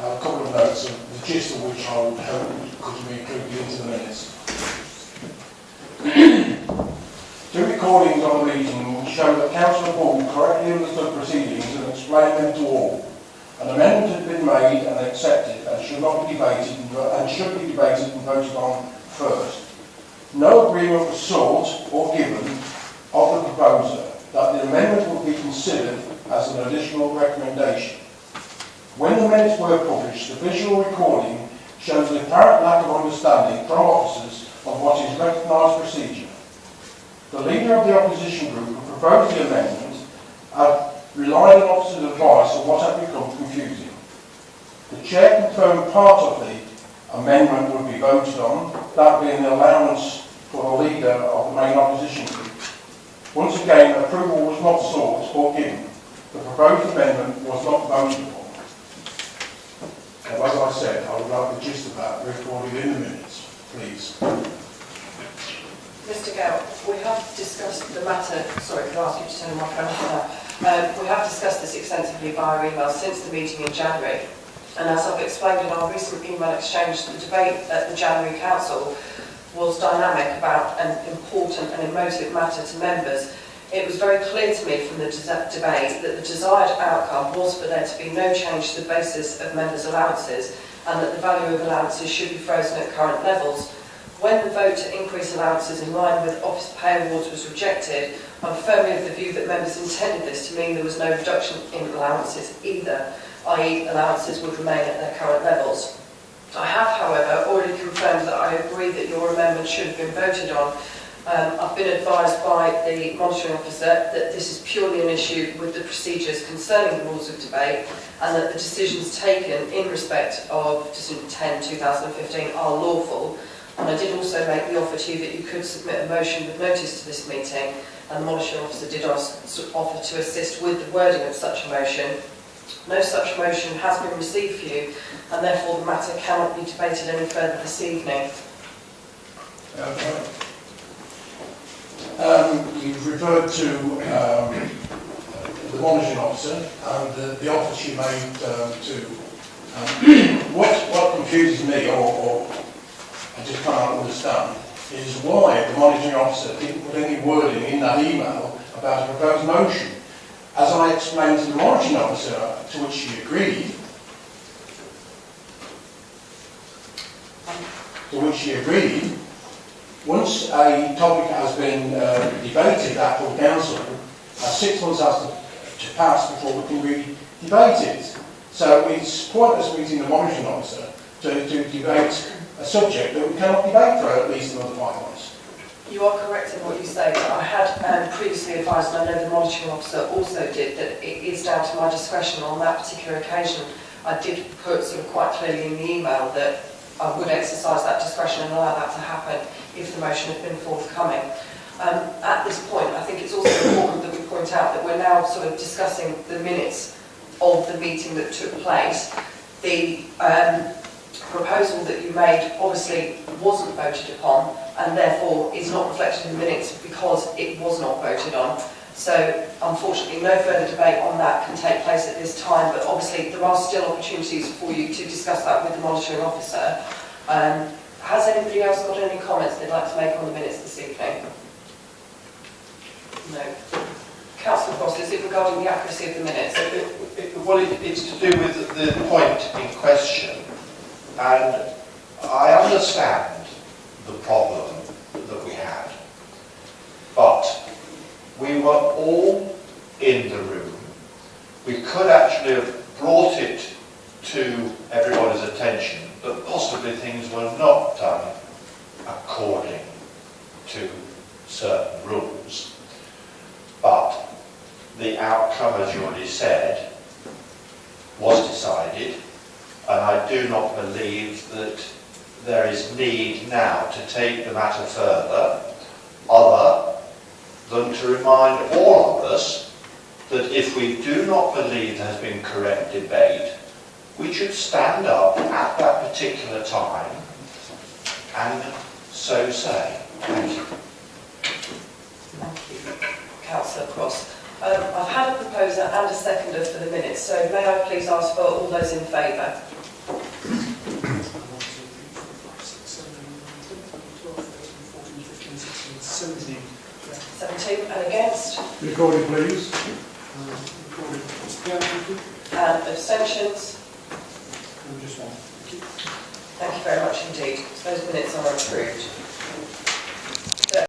a couple of notes, the gist of which I would hope could be included into the minutes. Two recordings on the meeting show that Councillor Bull correctly understood proceedings and explained them to all. An amendment had been made and accepted and should be debated and voted on first. No agreement was sought or given of the proposer that the amendment would be considered as an additional recommendation. When the minutes were published, the visual recording shows the apparent lack of understanding from officers of what is recognised procedure. The leader of the opposition group who proposed the amendment had relied on officers' advice on what had become confusing. The chair confirmed part of the amendment would be voted on, that being the allowance for the leader of the main opposition group. Once again, approval was not sought or given. The proposed amendment was not voted upon. Now, as I said, I would like the gist of that recorded in the minutes, please. Mr. Gale, we have discussed the matter. Sorry, could I ask you to turn my phone off now? We have discussed this extensively via email since the meeting in January. And as I've explained in our recent email exchange, the debate at the January Council was dynamic about an important and emotive matter to members. It was very clear to me from the debate that the desired outcome was for there to be no change to the basis of members' allowances and that the value of allowances should be frozen at current levels. When the vote to increase allowances in line with office pay awards was rejected, I'm firmly of the view that members intended this to mean there was no reduction in allowances either, i.e. allowances would remain at their current levels. I have, however, already confirmed that I agree that your amendment should have been voted on. I've been advised by the monitoring officer that this is purely an issue with the procedures concerning the rules of debate and that the decisions taken in respect of Decision 10/2015 are lawful. And I did also make the offer to you that you could submit a motion with notice to this meeting, and the monitoring officer did offer to assist with the wording of such a motion. No such motion has been received for you, and therefore the matter cannot be debated any further this evening. You've referred to the monitoring officer and the offer she made to what confuses me, or I just can't understand, is why the monitoring officer didn't put any wording in that email about a proposed motion. As I explained to the monitoring officer, to which she agreed, once a topic has been debated at full council, 6 months has to pass before we can re-debate it. So it's pointless meeting the monitoring officer to debate a subject that we cannot debate for at least another 5 months. You are correct in what you say, but I had previously advised, and I know the monitoring officer also did, that it is down to my discretion on that particular occasion. I did put sort of quite clearly in the email that I would exercise that discretion and allow that to happen if the motion had been forthcoming. At this point, I think it's also important that we point out that we're now sort of discussing the minutes of the meeting that took place. The proposal that you made obviously wasn't voted upon and therefore is not reflected in the minutes because it was not voted on. So unfortunately no further debate on that can take place at this time, but obviously there are still opportunities for you to discuss that with the monitoring officer. Has anybody else got any comments they'd like to make on the minutes this evening? No. Councillor Cross, is it regarding the accuracy of the minutes? Well, it's to do with the point in question, and I understand the problem that we had, but we were all in the room. We could actually have brought it to everybody's attention that possibly things were not done according to certain rules. But the outcome, as you already said, was decided, and I do not believe that there is need now to take the matter further, other than to remind all of us that if we do not believe there has been correct debate, we should stand up at that particular time and so say. Thank you. Thank you. Councillor Cross. I've had a proposer and a seconder for the minutes, so may I please ask for all those in favour? 17. 17, and against? Recording, please. Recorded. Yeah, thank you. And abstentions? Just one. Thank you very much indeed. Those minutes are approved.